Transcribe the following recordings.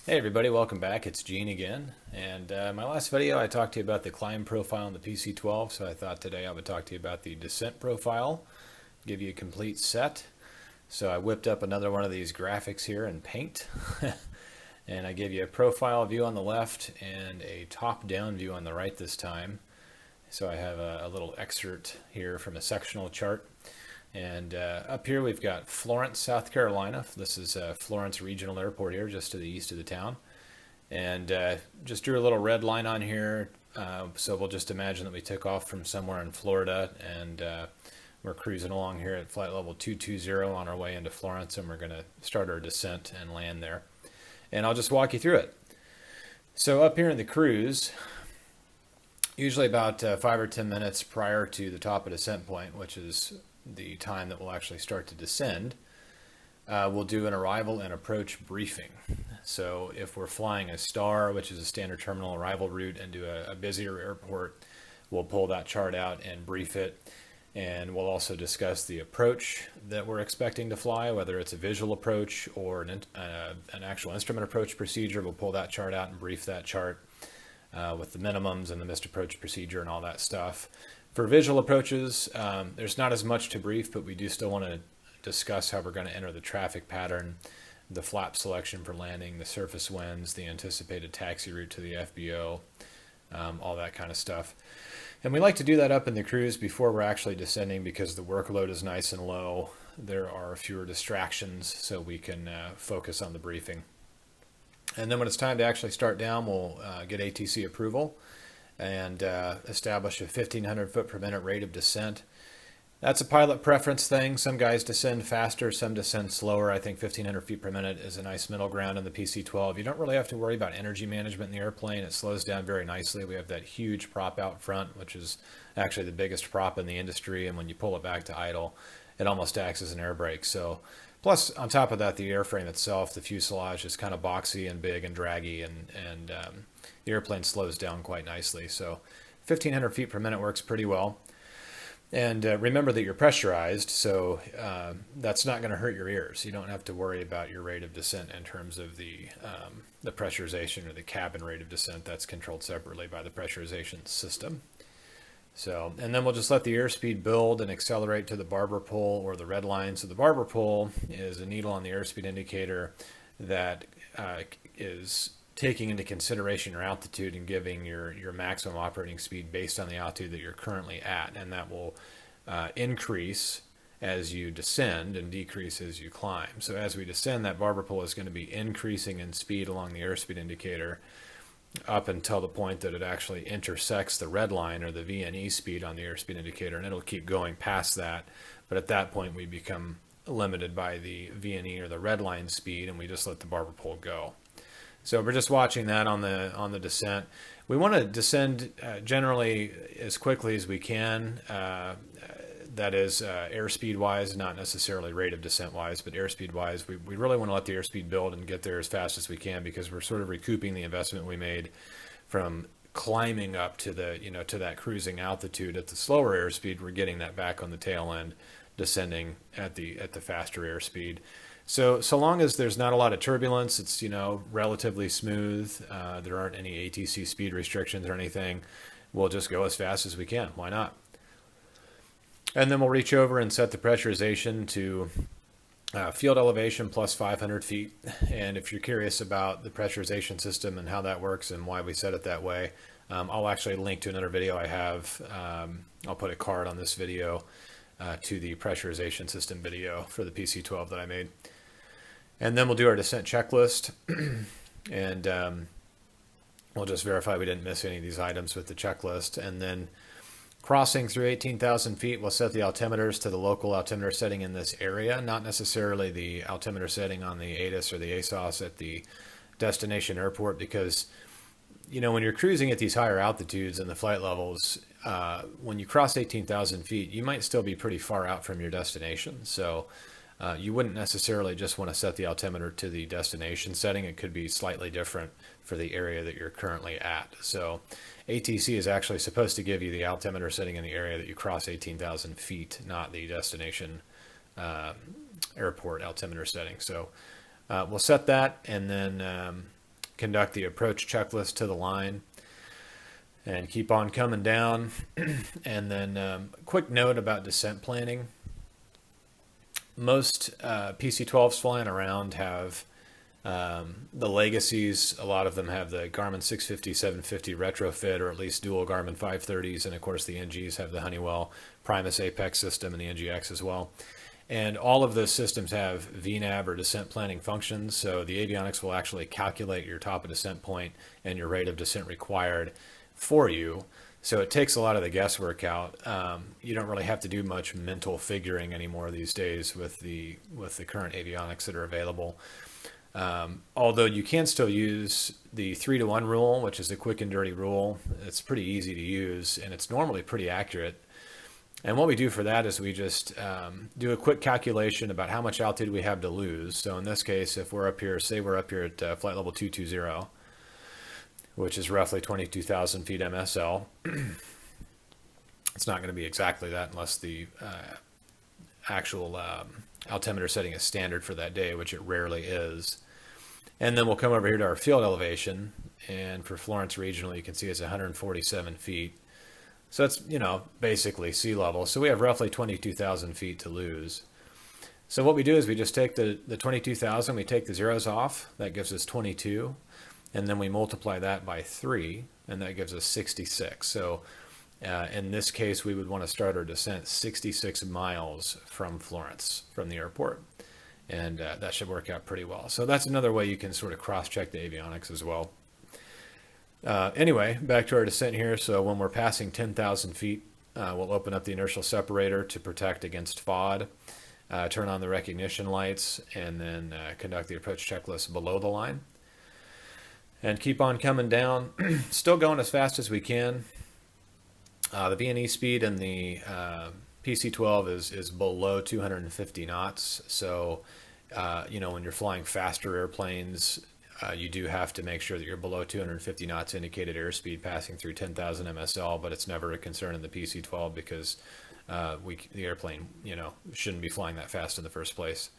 Hey everybody, welcome back. It's Gene again. And my last video I talked to you about the climb profile on the PC-12, so I thought today I would talk to you about the descent profile, give you a complete set. So I whipped up another one of these graphics here in Paint, and I gave you a profile view on the left and a top-down view on the right this time. So I have a little excerpt here from a sectional chart. And up here we've got Florence, South Carolina. This is Florence Regional Airport here, just to the east of the town. And just drew a little red line on here. So we'll just imagine that we took off from somewhere in Florida, and we're cruising along here at flight level 220 on our way into Florence, and we're going to start our descent and land there. And I'll just walk you through it. So up here in the cruise, usually about 5 or 10 minutes prior to the top of descent point, which is the time that we'll actually start to descend, we'll do an arrival and approach briefing. So if we're flying a STAR, which is a standard terminal arrival route, into a busier airport, we'll pull that chart out and brief it. And we'll also discuss the approach that we're expecting to fly, whether it's a visual approach or an actual instrument approach procedure. We'll pull that chart out and brief that chart with the minimums and the missed approach procedure and all that stuff. For visual approaches, there's not as much to brief, but we do still want to discuss how we're going to enter the traffic pattern, the flap selection for landing, the surface winds, the anticipated taxi route to the FBO, all that kind of stuff. And we like to do that up in the cruise before we're actually descending, because the workload is nice and low. There are fewer distractions, so we can focus on the briefing. And then when it's time to actually start down, we'll get ATC approval and establish a 1,500 foot per minute rate of descent. That's a pilot preference thing. Some guys descend faster, some descend slower. I think 1,500 feet per minute is a nice middle ground in the PC-12. You don't really have to worry about energy management in the airplane. It slows down very nicely. We have that huge prop out front, which is actually the biggest prop in the industry, and when you pull it back to idle, it almost acts as an air brake. So, plus, on top of that, the airframe itself, the fuselage, is kind of boxy and big and draggy, and the airplane slows down quite nicely. So 1,500 feet per minute works pretty well. And remember that you're pressurized, so that's not going to hurt your ears. You don't have to worry about your rate of descent in terms of the pressurization or the cabin rate of descent. That's controlled separately by the pressurization system. So, and then we'll just let the airspeed build and accelerate to the barber pole or the red line. So the barber pole is a needle on the airspeed indicator that is taking into consideration your altitude and giving your maximum operating speed based on the altitude that you're currently at. And that will increase as you descend and decrease as you climb. So as we descend, that barber pole is going to be increasing in speed along the airspeed indicator up until the point that it actually intersects the red line, or the VNE speed on the airspeed indicator, and it'll keep going past that. But at that point, we become limited by the VNE or the red line speed, and we just let the barber pole go. So we're just watching that on the descent. We want to descend generally as quickly as we can. That is airspeed wise, not necessarily rate of descent wise, but airspeed wise. We really want to let the airspeed build and get there as fast as we can, because we're sort of recouping the investment we made from climbing up to the to that cruising altitude at the slower airspeed. We're getting that back on the tail end, descending at the faster airspeed. So long as there's not a lot of turbulence, it's relatively smooth. There aren't any ATC speed restrictions or anything. We'll just go as fast as we can. Why not? And then we'll reach over and set the pressurization to field elevation plus 500 feet. And if you're curious about the pressurization system and how that works and why we set it that way, I'll actually link to another video I have. I'll put a card on this video to the pressurization system video for the PC-12 that I made. And then we'll do our descent checklist, and we'll just verify we didn't miss any of these items with the checklist. And then crossing through 18,000 feet, we'll set the altimeters to the local altimeter setting in this area, not necessarily the altimeter setting on the ATIS or the ASOS at the destination airport, because when you're cruising at these higher altitudes and the flight levels, when you cross 18,000 feet, you might still be pretty far out from your destination. So you wouldn't necessarily just want to set the altimeter to the destination setting. It could be slightly different for the area that you're currently at. So ATC is actually supposed to give you the altimeter setting in the area that you cross 18,000 feet, not the destination airport altimeter setting. So we'll set that, and then conduct the approach checklist to the line, and keep on coming down. And then quick note about descent planning. Most PC-12s flying around have the legacies. A lot of them have the Garmin 650, 750 retrofit, or at least dual Garmin 530s. And of course the NGs have the Honeywell Primus Apex system and the NGX as well. And all of those systems have VNAV or descent planning functions. So the avionics will actually calculate your top of descent point and your rate of descent required for you. So it takes a lot of the guesswork out. You don't really have to do much mental figuring anymore these days with the current avionics that are available. Although you can still use the 3-to-1 rule, which is a quick and dirty rule. It's pretty easy to use, and it's normally pretty accurate. And what we do for that is we just do a quick calculation about how much altitude we have to lose. So in this case, if we're up here, say we're up here at flight level 220, which is roughly 22,000 feet MSL. It's not going to be exactly that unless the actual altimeter setting is standard for that day, which it rarely is. And then we'll come over here to our field elevation, and for Florence Regional, you can see it's 147 feet. So it's, basically sea level. So we have roughly 22,000 feet to lose. So what we do is we just take the 22,000, we take the zeros off, that gives us 22, and then we multiply that by 3, and that gives us 66. So in this case, we would want to start our descent 66 miles from Florence, from the airport. And that should work out pretty well. So that's another way you can sort of cross-check the avionics as well. Anyway, back to our descent here. So when we're passing 10,000 feet, we'll open up the inertial separator to protect against FOD, turn on the recognition lights, and then conduct the approach checklist below the line. And keep on coming down, still going as fast as we can. The V&E speed in the PC-12 is below 250 knots. So, when you're flying faster airplanes, you do have to make sure that you're below 250 knots indicated airspeed passing through 10,000 MSL, but it's never a concern in the PC-12 because the airplane, shouldn't be flying that fast in the first place.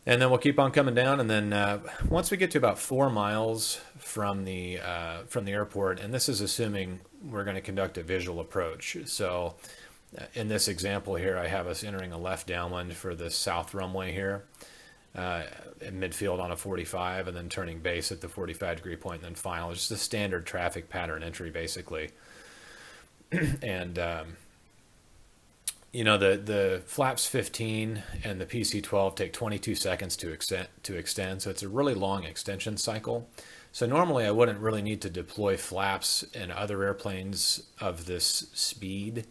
And then we'll keep on coming down, and then once we get to about 4 miles from the airport, and this is assuming we're going to conduct a visual approach. So in this example here, I have us entering a left downwind for the south runway here, in midfield on a 45, and then turning base at the 45-degree point, and then final. Just a standard traffic pattern entry, basically. And the flaps 15 and the PC-12 take 22 seconds to extend, so it's a really long extension cycle. So normally I wouldn't really need to deploy flaps in other airplanes of this speed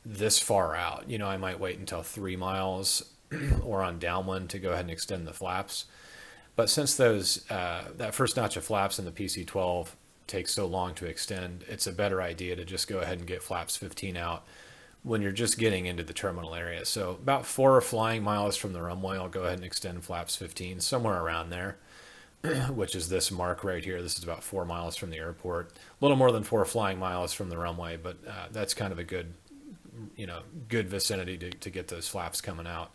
this far out. I might wait until 3 miles or on downwind to go ahead and extend the flaps. But since that first notch of flaps in the PC-12 takes so long to extend, it's a better idea to just go ahead and get flaps 15 out when you're just getting into the terminal area. So about 4 flying miles from the runway, I'll go ahead and extend flaps 15, somewhere around there, which is this mark right here. This is about 4 miles from the airport. A little more than 4 flying miles from the runway, but that's kind of a good vicinity to get those flaps coming out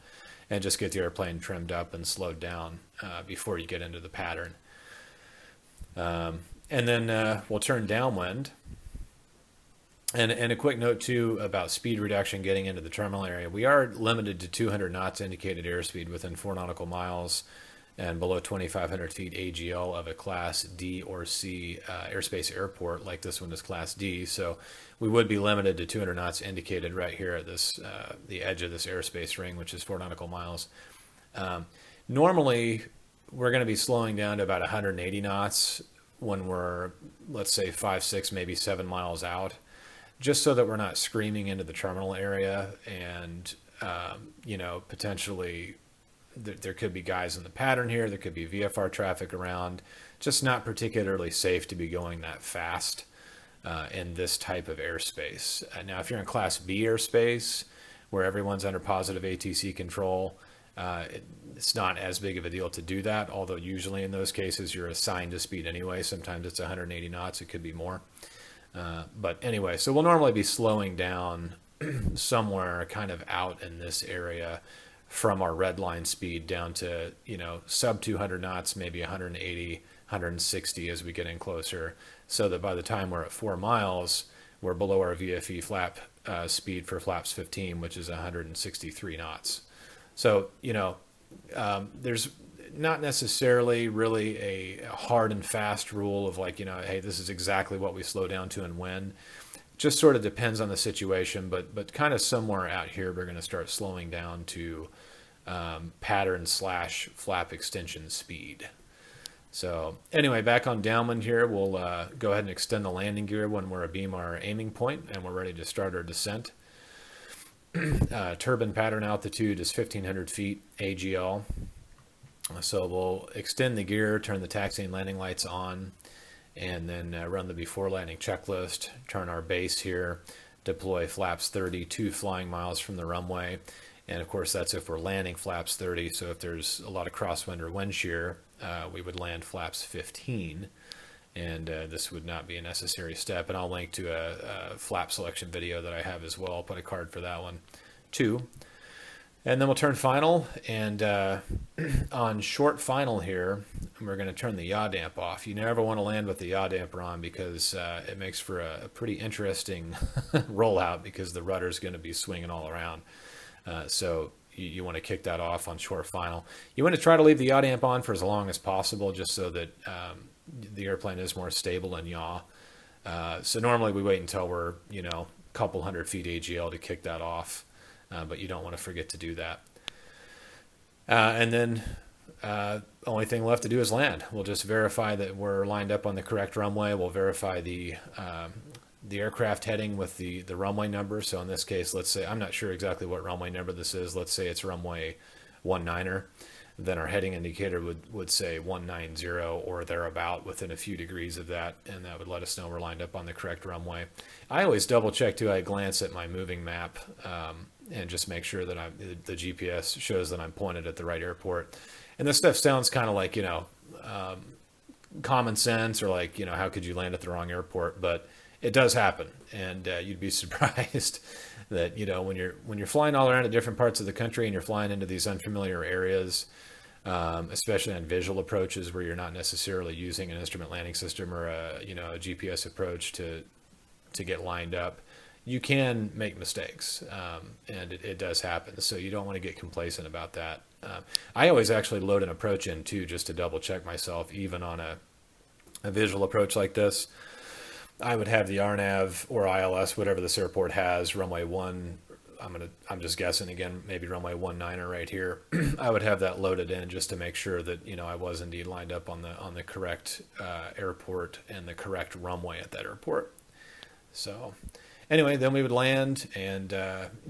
and just get the airplane trimmed up and slowed down before you get into the pattern. And then we'll turn downwind. And a quick note, too, about speed reduction getting into the terminal area. We are limited to 200 knots indicated airspeed within 4 nautical miles and below 2,500 feet AGL of a Class D or C airspace airport, like this one is Class D. So we would be limited to 200 knots indicated right here at this the edge of this airspace ring, which is 4 nautical miles. Normally, we're going to be slowing down to about 180 knots when we're, let's say, 5, 6, maybe 7 miles out, just so that we're not screaming into the terminal area and, potentially there could be guys in the pattern here. There could be VFR traffic around. Just not particularly safe to be going that fast in this type of airspace. Now, if you're in Class B airspace, where everyone's under positive ATC control, it's not as big of a deal to do that, although usually in those cases you're assigned to speed anyway. Sometimes it's 180 knots. It could be more. But anyway, so we'll normally be slowing down somewhere kind of out in this area from our red line speed down to, sub 200 knots, maybe 180, 160 as we get in closer, so that by the time we're at 4 miles, we're below our VFE flap speed for flaps 15, which is 163 knots. So, there's not necessarily really a hard and fast rule of like, hey, this is exactly what we slow down to and when. Just sort of depends on the situation, but kind of somewhere out here, we're going to start slowing down to pattern / flap extension speed. So anyway, back on downwind here, we'll go ahead and extend the landing gear when we're abeam our aiming point and we're ready to start our descent. Turbine pattern altitude is 1,500 feet AGL. So we'll extend the gear, turn the taxi and landing lights on, and then run the before landing checklist, turn our base here, deploy flaps 30, 2 flying miles from the runway. And of course, that's if we're landing flaps 30. So if there's a lot of crosswind or wind shear, we would land flaps 15. And this would not be a necessary step. And I'll link to a flap selection video that I have as well. I'll put a card for that one too. And then we'll turn final, and on short final here, we're going to turn the yaw damp off. You never want to land with the yaw damper on because it makes for a pretty interesting rollout because the rudder is going to be swinging all around. So you want to kick that off on short final. You want to try to leave the yaw damp on for as long as possible just so that the airplane is more stable in yaw. So normally we wait until we're, a couple hundred feet AGL to kick that off. But you don't want to forget to do that. And then only thing left to do is land. We'll just verify that we're lined up on the correct runway. We'll verify the aircraft heading with the runway number. So in this case, let's say, I'm not sure exactly what runway number this is. Let's say it's runway 19er. Then our heading indicator would say 190 or thereabout within a few degrees of that, and that would let us know we're lined up on the correct runway. I always double check too. I glance at my moving map and just make sure that the GPS shows that I'm pointed at the right airport. And this stuff sounds kind of like, common sense or like, how could you land at the wrong airport? But it does happen, and you'd be surprised that when you're flying all around to different parts of the country and you're flying into these unfamiliar areas, especially on visual approaches where you're not necessarily using an instrument landing system or a GPS approach to get lined up, you can make mistakes, and it does happen. So you don't want to get complacent about that. I always actually load an approach in too, just to double check myself, even on a visual approach like this. I would have the RNAV or ILS, whatever this airport has, runway 1. I'm just guessing again, maybe runway 19er right here. I would have that loaded in just to make sure that I was indeed lined up on the correct airport and the correct runway at that airport. So anyway, then we would land and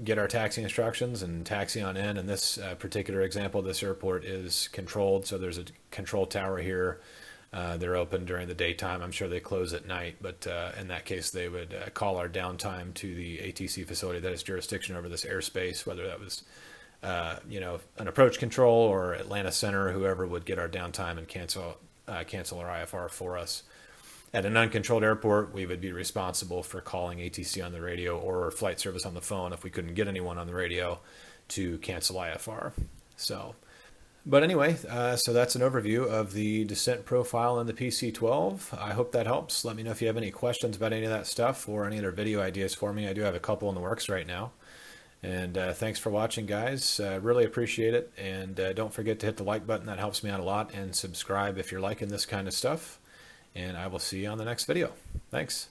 get our taxi instructions and taxi on in. In this particular example, this airport is controlled, so there's a control tower here. They're open during the daytime. I'm sure they close at night, but in that case, they would call our downtime to the ATC facility that has jurisdiction over this airspace, whether that was, an approach control or Atlanta Center, whoever would get our downtime and cancel our IFR for us. At an uncontrolled airport, we would be responsible for calling ATC on the radio or flight service on the phone if we couldn't get anyone on the radio to cancel IFR. But anyway, so that's an overview of the descent profile in the PC-12. I hope that helps. Let me know if you have any questions about any of that stuff or any other video ideas for me. I do have a couple in the works right now. And thanks for watching, guys. Really appreciate it. And don't forget to hit the like button. That helps me out a lot. And subscribe if you're liking this kind of stuff. And I will see you on the next video. Thanks.